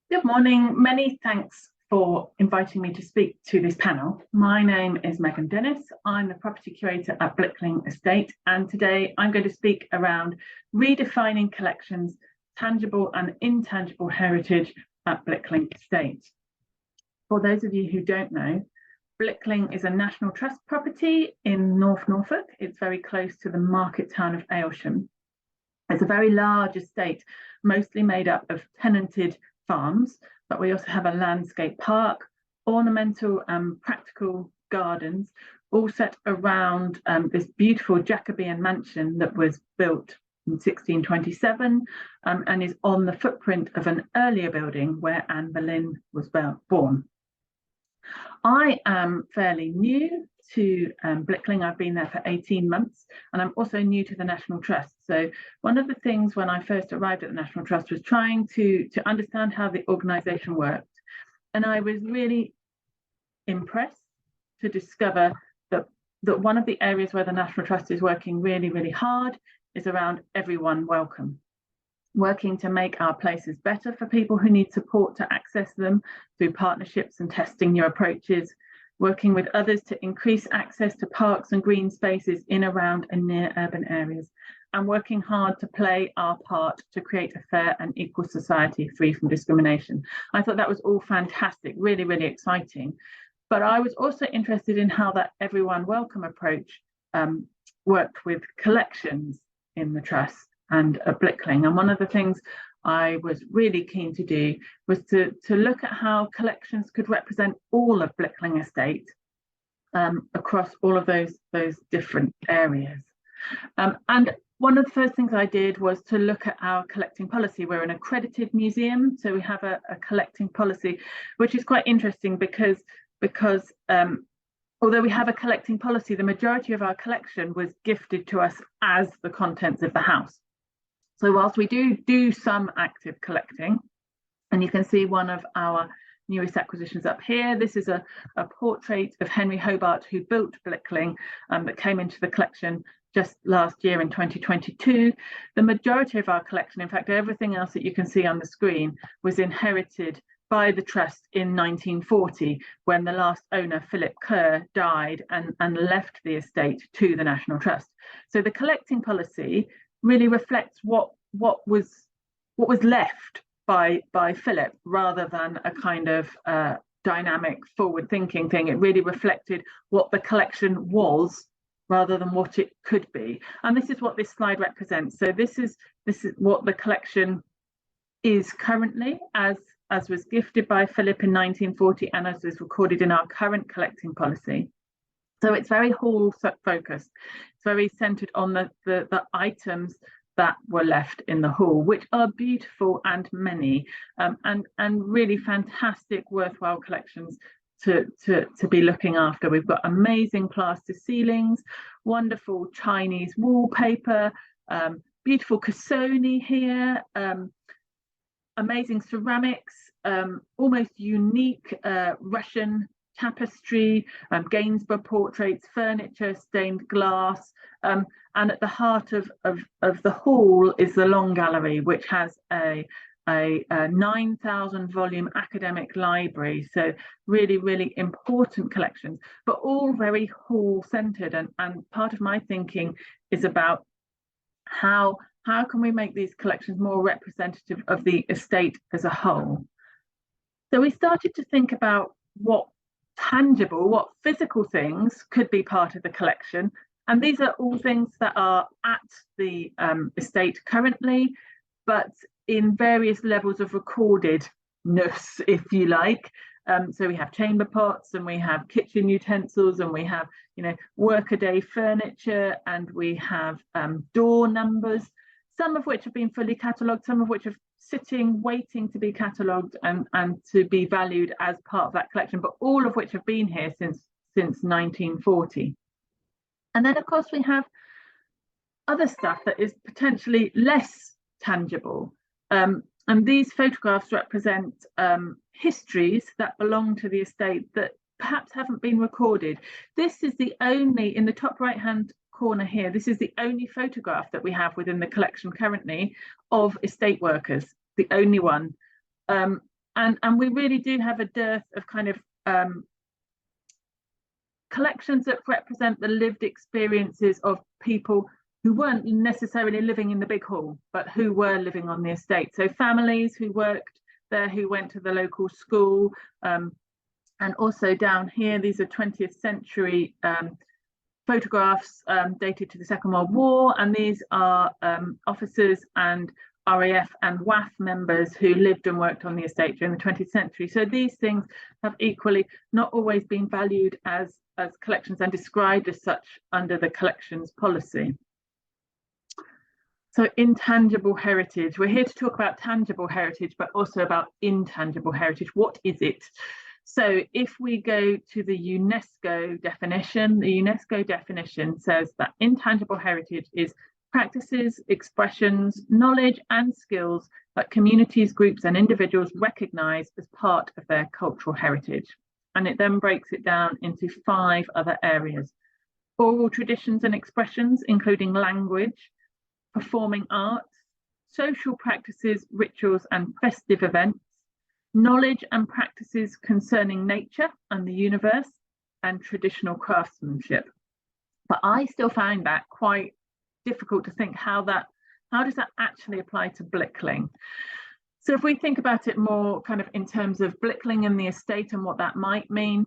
Good morning. Many thanks for inviting me to speak to this panel. My name is Megan Dennis. I'm the property curator at Blickling Estate, and today I'm going to speak around redefining collections, tangible and intangible heritage at Blickling Estate. For those of you who don't know, Blickling is a National Trust property in North Norfolk. It's very close to the market town of Aylsham. It's a very large estate, mostly made up of tenanted farms, but we also have a landscape park, ornamental and practical gardens, all set around this beautiful Jacobean mansion that was built in 1627 and is on the footprint of an earlier building where Anne Boleyn was born. I am fairly new to Blickling. I've been there for 18 months, and I'm also new to the National Trust. So one of the things when I first arrived at the National Trust was trying to understand how the organisation worked. And I was really impressed to discover that one of the areas where the National Trust is working really, really hard is around everyone welcome. Working to make our places better for people who need support to access them through partnerships and testing new approaches, working with others to increase access to parks and green spaces in, around and near urban areas, and working hard to play our part to create a fair and equal society free from discrimination. I thought that was all fantastic, really, really exciting. But I was also interested in how that everyone welcome approach worked with collections in the Trust and at Blickling. And one of the things I was really keen to do was to look at how collections could represent all of Blickling Estate across all of those different areas. And one of the first things I did was to look at our collecting policy. We're an accredited museum, so we have a collecting policy, which is quite interesting because although we have a collecting policy, the majority of our collection was gifted to us as the contents of the house. So whilst we do some active collecting, and you can see one of our newest acquisitions up here, this is a portrait of Henry Hobart, who built Blickling, that came into the collection just last year in 2022. The majority of our collection, in fact, everything else that you can see on the screen, was inherited by the Trust in 1940, when the last owner, Philip Kerr, died and left the estate to the National Trust. So the collecting policy really reflects what was left by Philip, rather than a kind of dynamic forward-thinking thing. It really reflected what the collection was rather than what it could be. And this is what this slide represents. So this is what the collection is currently, as was gifted by Philip in 1940 and as is recorded in our current collecting policy. So it's very hall focused. It's very centered on the items that were left in the hall, which are beautiful and many, and really fantastic, worthwhile collections to be looking after. We've got amazing plaster ceilings, wonderful Chinese wallpaper, beautiful Cassoni here, amazing ceramics, almost unique Russian tapestry, Gainsborough portraits, furniture, stained glass, and at the heart of the hall is the Long Gallery, which has a 9,000 volume academic library. So really, really important collections, but all very hall centered. And part of my thinking is about how can we make these collections more representative of the estate as a whole. So we started to think about what tangible, what physical things could be part of the collection. And these are all things that are at the estate currently, but in various levels of recordedness, if you like. So we have chamber pots, and we have kitchen utensils, and we have, workaday furniture, and we have door numbers, some of which have been fully catalogued, some of which are sitting, waiting to be catalogued and to be valued as part of that collection, but all of which have been here since 1940. And then, of course, we have other stuff that is potentially less tangible. And these photographs represent histories that belong to the estate that perhaps haven't been recorded. This is the only, in the top right-hand corner here, this is the only photograph that we have within the collection currently of estate workers, the only one. And we really do have a dearth of kind of collections that represent the lived experiences of people who weren't necessarily living in the big hall, but who were living on the estate. So families who worked there, who went to the local school, and also down here, these are 20th century photographs dated to the Second World War, and these are officers and RAF and WAF members who lived and worked on the estate during the 20th century. So these things have equally not always been valued as collections and described as such under the collections policy. So intangible heritage. We're here to talk about tangible heritage, but also about intangible heritage. What is it? So if we go to the UNESCO definition, the UNESCO definition says that intangible heritage is practices, expressions, knowledge and skills that communities, groups and individuals recognise as part of their cultural heritage. And it then breaks it down into 5 other areas: oral traditions and expressions, including language, performing arts, social practices, rituals and festive events, knowledge and practices concerning nature and the universe, and traditional craftsmanship. But I still find that quite difficult to think how does that actually apply to Blickling. So if we think about it more kind of in terms of Blickling and the estate and what that might mean,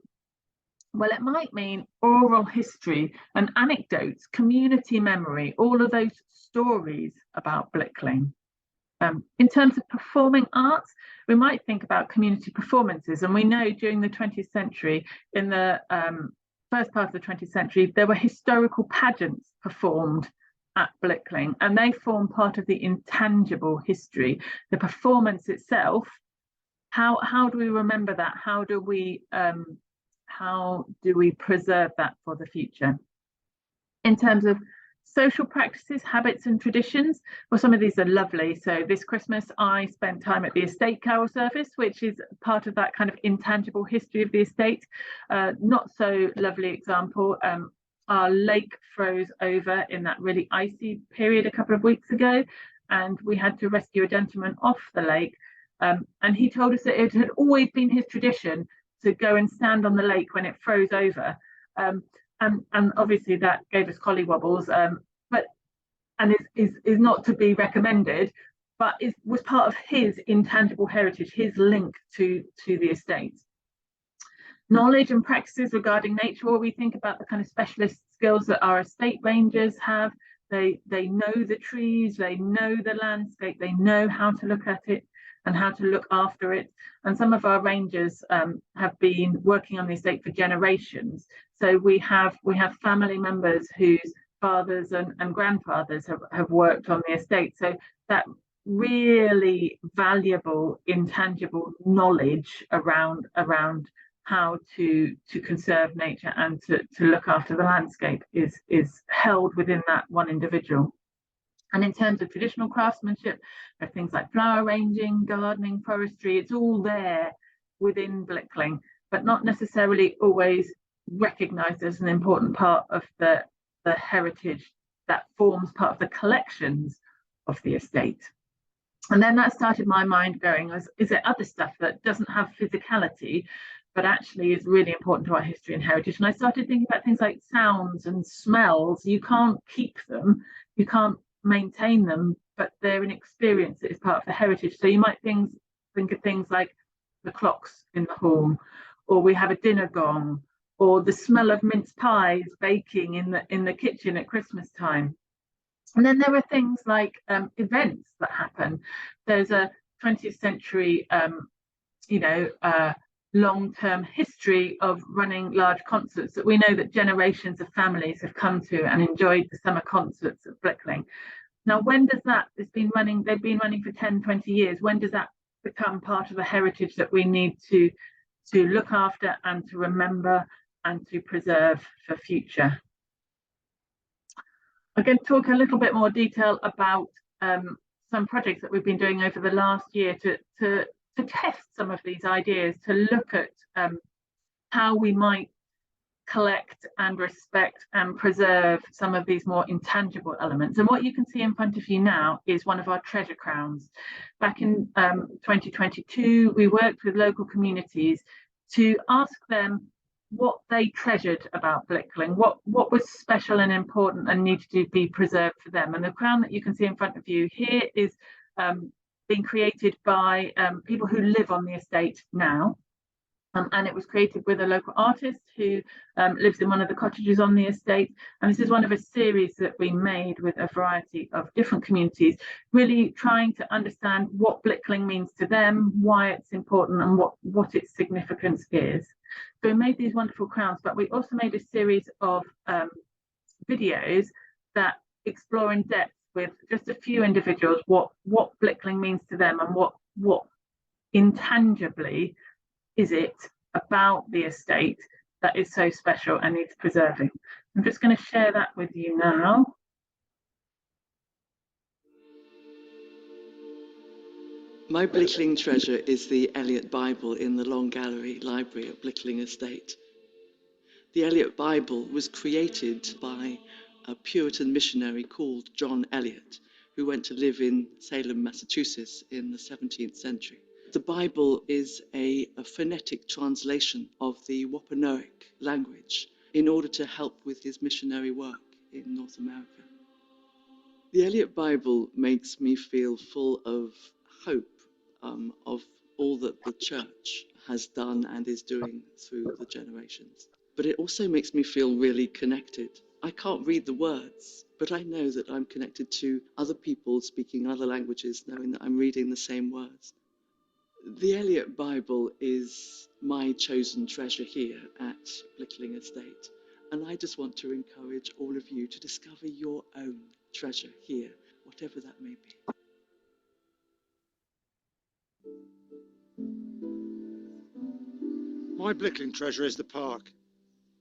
well, it might mean oral history and anecdotes, community memory, all of those stories about Blickling. In terms of performing arts, we might think about community performances, and we know during the 20th century, in the first part of the 20th century, there were historical pageants performed at Blickling, and they form part of the intangible history. The performance itself, how do we remember that? How do we preserve that for the future? In terms of social practices, habits and traditions, well, some of these are lovely. So this Christmas I spent time at the estate carol service, which is part of that kind of intangible history of the estate. Not so lovely example, our lake froze over in that really icy period a couple of weeks ago, and we had to rescue a gentleman off the lake, and he told us that it had always been his tradition to go and stand on the lake when it froze over. And obviously that gave us collywobbles, and is not to be recommended, but was part of his intangible heritage, his link to the estate. Knowledge and practices regarding nature, or we think about the kind of specialist skills that our estate rangers have. They know the trees, they know the landscape, they know how to look at it and how to look after it. And some of our rangers have been working on the estate for generations. So we have family members whose fathers and grandfathers have worked on the estate. So that really valuable intangible knowledge around how to conserve nature and to look after the landscape is held within that one individual. And in terms of traditional craftsmanship, there are things like flower arranging, gardening, forestry. It's all there within Blickling, but not necessarily always recognised as an important part of the heritage that forms part of the collections of the estate. And then that started my mind going, is there other stuff that doesn't have physicality, but actually is really important to our history and heritage? And I started thinking about things like sounds and smells. You can't keep them, you can't maintain them, but they're an experience that is part of the heritage. So you might think of things like the clocks in the hall, or we have a dinner gong, or the smell of mince pies baking in the kitchen at Christmas time. And then there are things like events that happen. There's a 20th century long-term history of running large concerts that we know that generations of families have come to and enjoyed the summer concerts at Blickling. Now, when does that, they've been running for 10, 20 years, when does that become part of the heritage that we need to look after and to remember and to preserve for future? I'm going to talk a little bit more detail about some projects that we've been doing over the last year to test some of these ideas, to look at how we might collect and respect and preserve some of these more intangible elements. And what you can see in front of you now is one of our treasure crowns. Back in 2022, we worked with local communities to ask them what they treasured about Blickling, what was special and important and needed to be preserved for them. And the crown that you can see in front of you here is being created by people who live on the estate now. And it was created with a local artist who lives in one of the cottages on the estate. And this is one of a series that we made with a variety of different communities, really trying to understand what Blickling means to them, why it's important, and what its significance is. So we made these wonderful crowns, but we also made a series of videos that explore in depth with just a few individuals what Blickling means to them and what intangibly is it about the estate that is so special and needs preserving. I'm just going to share that with you now. My Blickling treasure is the Eliot Bible in the Long Gallery Library at Blickling Estate. The Eliot Bible was created by a Puritan missionary called John Eliot, who went to live in Salem, Massachusetts in the 17th century. The Bible is a phonetic translation of the Wampanoag language in order to help with his missionary work in North America. The Eliot Bible makes me feel full of hope of all that the church has done and is doing through the generations. But it also makes me feel really connected. I can't read the words, but I know that I'm connected to other people speaking other languages, knowing that I'm reading the same words. The Eliot Bible is my chosen treasure here at Blickling Estate, and I just want to encourage all of you to discover your own treasure here, whatever that may be. My Blickling treasure is the park.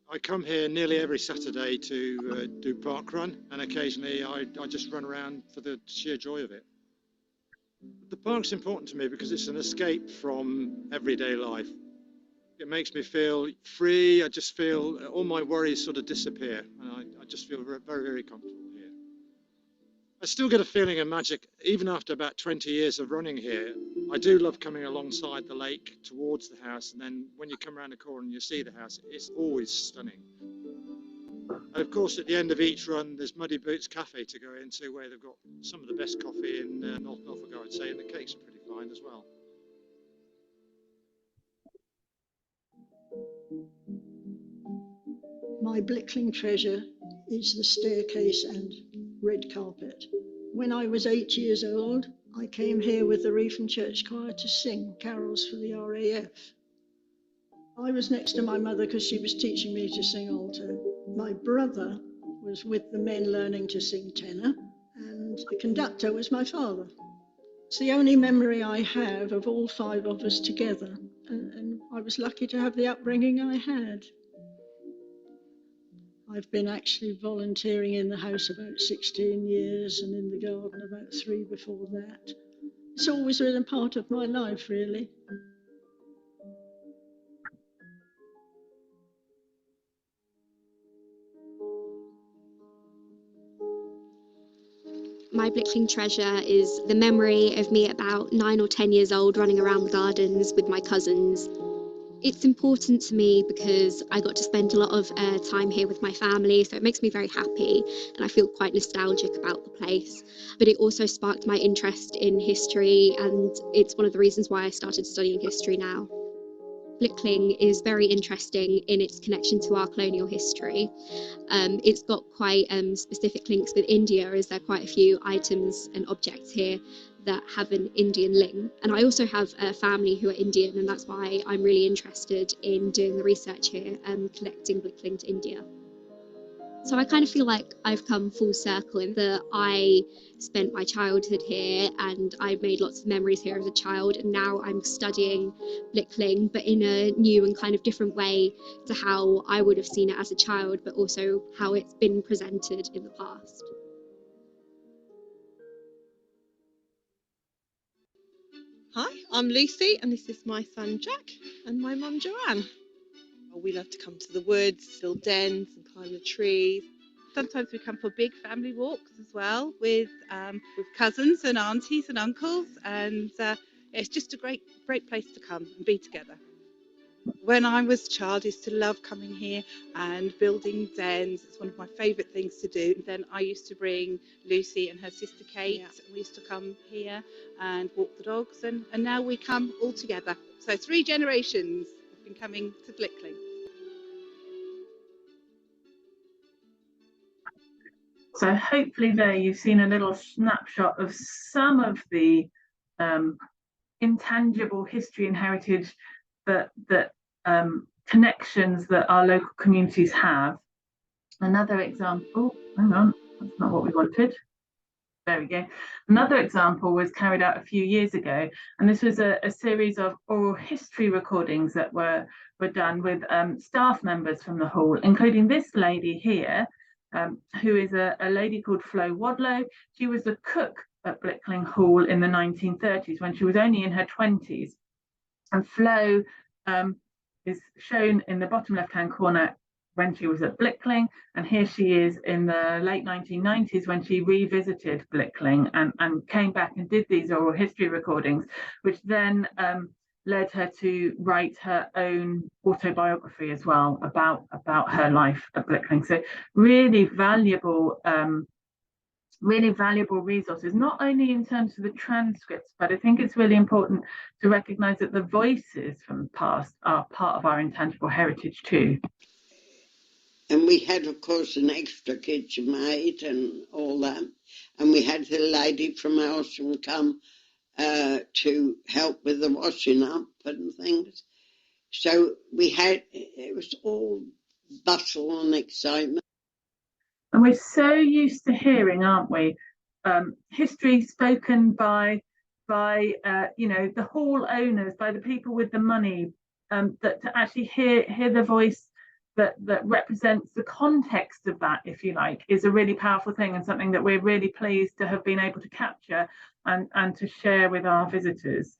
I come here nearly every Saturday to do park run, and occasionally I just run around for the sheer joy of it. The park's important to me because it's an escape from everyday life. It makes me feel free. I just feel all my worries sort of disappear, and I just feel very, very comfortable here. I still get a feeling of magic even after about 20 years of running here. I do love coming alongside the lake towards the house, and then when you come around the corner and you see the house, it's always stunning. And of course, at the end of each run, there's Muddy Boots Cafe to go into, where they've got some of the best coffee in North Norfolk, I would say, and the cakes are pretty fine as well. My Blickling treasure is the staircase and red carpet. When I was 8 years old, I came here with the Reef and Church Choir to sing carols for the RAF. I was next to my mother because she was teaching me to sing alto. My brother was with the men learning to sing tenor, and the conductor was my father. It's the only memory I have of all 5 of us together, and I was lucky to have the upbringing I had. I've been actually volunteering in the house about 16 years and in the garden about 3 before that. It's always been a part of my life, really. My Blickling treasure is the memory of me at about 9 or 10 years old running around the gardens with my cousins. It's important to me because I got to spend a lot of time here with my family, so it makes me very happy and I feel quite nostalgic about the place. But it also sparked my interest in history, and it's one of the reasons why I started studying history now. Blickling is very interesting in its connection to our colonial history. It's got quite specific links with India, as there are quite a few items and objects here that have an Indian link. And I also have a family who are Indian, and that's why I'm really interested in doing the research here and connecting Blickling to India. So I kind of feel like I've come full circle in that I spent my childhood here and I made lots of memories here as a child, and now I'm studying Blickling, but in a new and kind of different way to how I would have seen it as a child, but also how it's been presented in the past. Hi, I'm Lucy, and this is my son Jack and my mum Joanne. or we love to come to the woods, build dens and climb the trees. Sometimes we come for big family walks as well with cousins and aunties and uncles, and it's just a great place to come and be together. When I was a child, I used to love coming here and building dens. It's one of my favourite things to do. And then I used to bring Lucy and her sister Kate, and we used to come here and walk the dogs, and now we come all together. So 3 generations have been coming to Blickling. So hopefully there you've seen a little snapshot of some of the intangible history and heritage that connections that our local communities have. Another example, hang on, that's not what we wanted. There we go. Another example was carried out a few years ago, and this was a series of oral history recordings that were done with staff members from the hall, including this lady here, who is a lady called Flo Wadlow. She was a cook at Blickling Hall in the 1930s when she was only in her 20s. And Flo is shown in the bottom left-hand corner when she was at Blickling, and here she is in the late 1990s when she revisited Blickling and came back and did these oral history recordings, which then led her to write her own autobiography as well about her life at Blickling. So really valuable resources, not only in terms of the transcripts, but I think it's really important to recognise that the voices from the past are part of our intangible heritage too. And we had, of course, an extra kitchen maid and all that. And we had the lady from Elsham come to help with the washing up and things. So it was all bustle and excitement. And we're so used to hearing, aren't we, history spoken by the hall owners, by the people with the money, that to actually hear the voice that represents the context of that, if you like, is a really powerful thing, and something that we're really pleased to have been able to capture and to share with our visitors.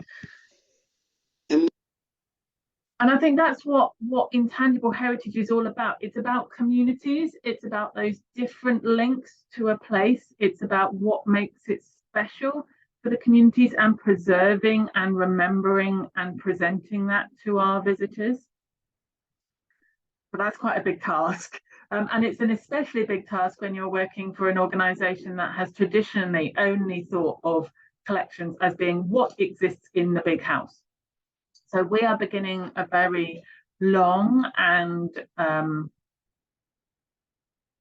And I think that's what intangible heritage is all about. It's about communities. It's about those different links to a place. It's about what makes it special for the communities, and preserving and remembering and presenting that to our visitors. But that's quite a big task. And it's an especially big task when you're working for an organisation that has traditionally only thought of collections as being what exists in the big house. So we are beginning a very long and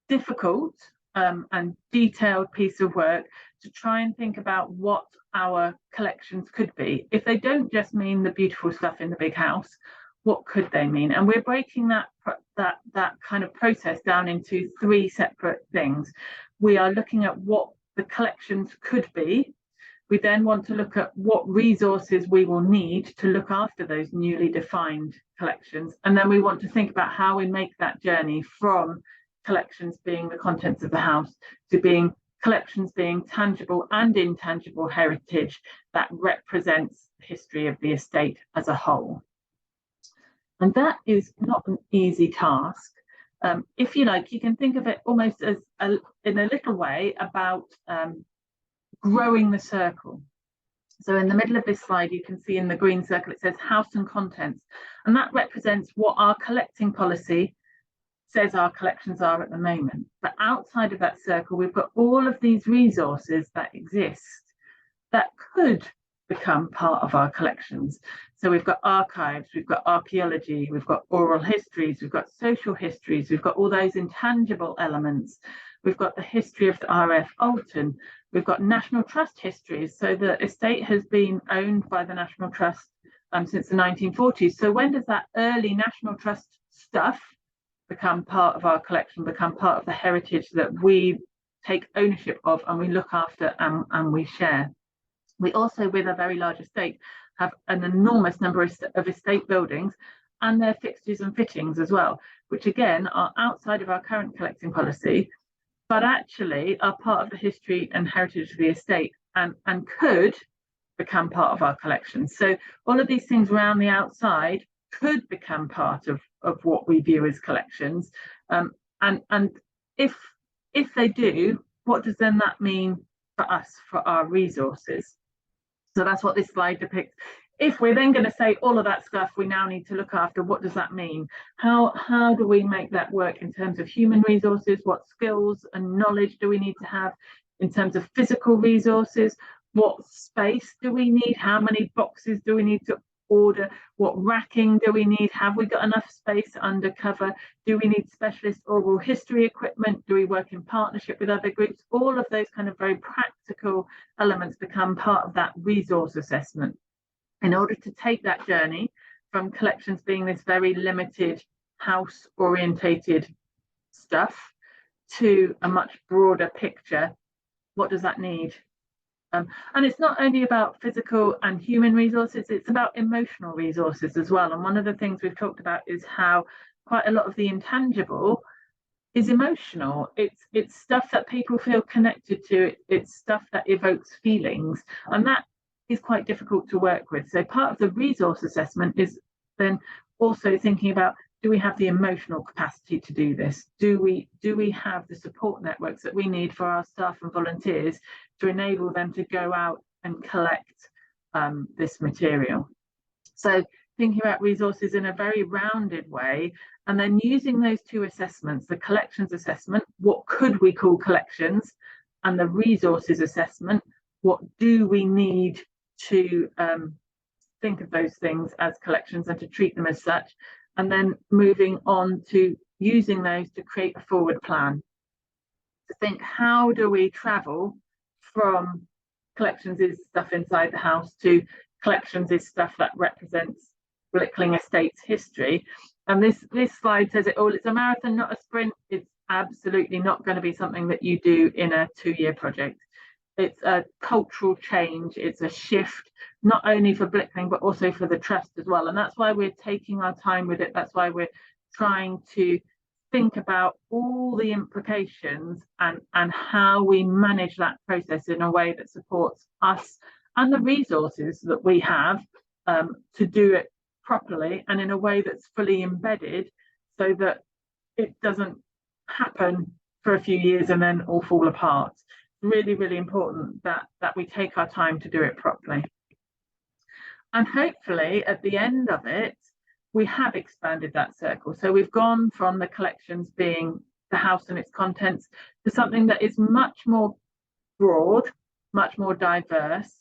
difficult and detailed piece of work to try and think about what our collections could be. If they don't just mean the beautiful stuff in the big house, what could they mean? And we're breaking that kind of process down into 3 separate things. We are looking at what the collections could be. We then want to look at what resources we will need to look after those newly defined collections. And then we want to think about how we make that journey from collections being the contents of the house to being collections being tangible and intangible heritage that represents the history of the estate as a whole. And that is not an easy task. If you like, you can think of it almost as in a little way about growing the circle. So in the middle of this slide, you can see in the green circle, it says house and contents. And that represents what our collecting policy says our collections are at the moment. But outside of that circle, we've got all of these resources that exist that could become part of our collections. So we've got archives, we've got archaeology, we've got oral histories, we've got social histories, we've got all those intangible elements. We've got the history of the RF Alton. We've got National Trust histories. So the estate has been owned by the National Trust since the 1940s. So when does that early National Trust stuff become part of our collection, become part of the heritage that we take ownership of and we look after and we share? We also, with a very large estate, have an enormous number of estate buildings and their fixtures and fittings as well, which again are outside of our current collecting policy, but actually are part of the history and heritage of the estate and could become part of our collection. So all of these things around the outside could become part of of what we view as collections, and if they do, what does then that mean for us, for our resources? So that's what this slide depicts. If we're then going to say all of that stuff we now need to look after, what does that mean? How do we make that work in terms of human resources? What skills and knowledge do we need to have in terms of physical resources? What space do we need? How many boxes do we need to order? What racking do we need? Have we got enough space under cover? Do we need specialist oral history equipment? Do we work in partnership with other groups? All of those kind of very practical elements become part of that resource assessment in order to take that journey from collections being this very limited house orientated stuff to a much broader picture. What does that need? And it's not only about physical and human resources, it's about emotional resources as well. And one of the things we've talked about is how quite a lot of the intangible is emotional. It's stuff that people feel connected to. It's stuff that evokes feelings, and that is quite difficult to work with. So part of the resource assessment is then also thinking about, do we have the emotional capacity to do this? Do we have the support networks that we need for our staff and volunteers to enable them to go out and collect this material? So thinking about resources in a very rounded way, and then using those two assessments, the collections assessment, what could we call collections, and the resources assessment, what do we need to think of those things as collections and to treat them as such, and then moving on to using those to create a forward plan. To think, how do we travel from collections is stuff inside the house to collections is stuff that represents Blickling Estate's history? And this slide says it all. It's a marathon, not a sprint. It's absolutely not going to be something that you do in a 2-year project. It's a cultural change. It's a shift, not only for Blickling, but also for the trust as well. And that's why we're taking our time with it. That's why we're trying to think about all the implications and how we manage that process in a way that supports us and the resources that we have to do it properly and in a way that's fully embedded, so that it doesn't happen for a few years and then all fall apart. Really, really important that we take our time to do it properly. And hopefully at the end of it, we have expanded that circle. So we've gone from the collections being the house and its contents to something that is much more broad, much more diverse,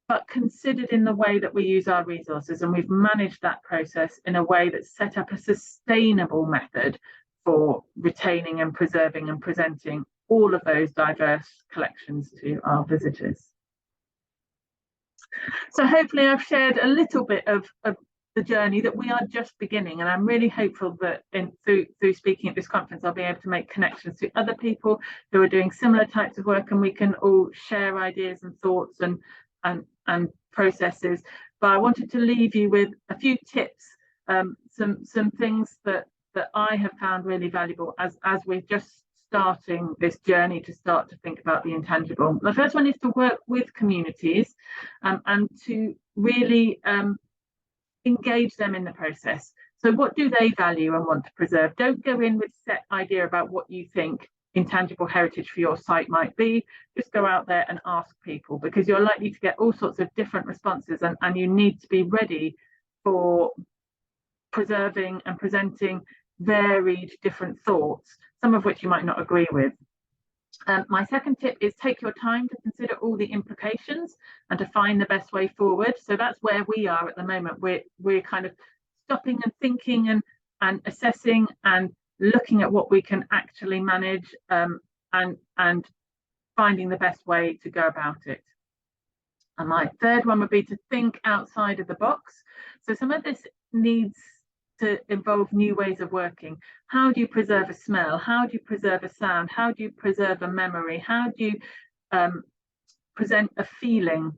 but considered in the way that we use our resources. And we've managed that process in a way that's set up a sustainable method for retaining and preserving and presenting all of those diverse collections to our visitors. So hopefully I've shared a little bit of the journey that we are just beginning, and I'm really hopeful that through speaking at this conference I'll be able to make connections to other people who are doing similar types of work, and we can all share ideas and thoughts and processes. But I wanted to leave you with a few tips, some things that I have found really valuable as we're just starting this journey to start to think about the intangible. The first one is to work with communities and to really engage them in the process. So what do they value and want to preserve? Don't go in with set idea about what you think intangible heritage for your site might be. Just go out there and ask people, because you're likely to get all sorts of different responses, and you need to be ready for preserving and presenting varied different thoughts, some of which you might not agree with. My second tip is take your time to consider all the implications and to find the best way forward. So that's where we are at the moment. We're kind of stopping and thinking and assessing and looking at what we can actually manage and finding the best way to go about it. And my third one would be to think outside of the box. So some of this needs to involve new ways of working. How do you preserve a smell? How do you preserve a sound? How do you preserve a memory? How do you present a feeling?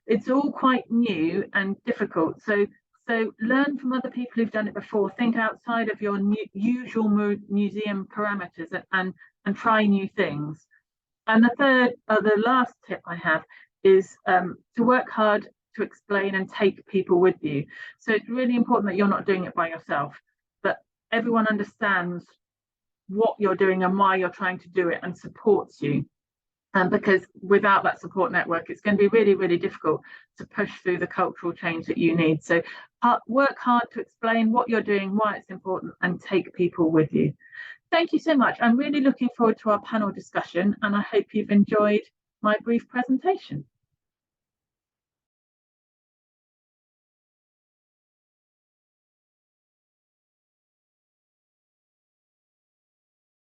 It's all quite new and difficult. So learn from other people who've done it before. Think outside of your usual museum parameters and try new things. And the last tip I have is to work hard to explain and take people with you. So it's really important that you're not doing it by yourself. everyone understands what you're doing and why you're trying to do it and supports you. Because without that support network, it's going to be really, really difficult to push through the cultural change that you need. So work hard to explain what you're doing, why it's important, and take people with you. Thank you so much. I'm really looking forward to our panel discussion, and I hope you've enjoyed my brief presentation.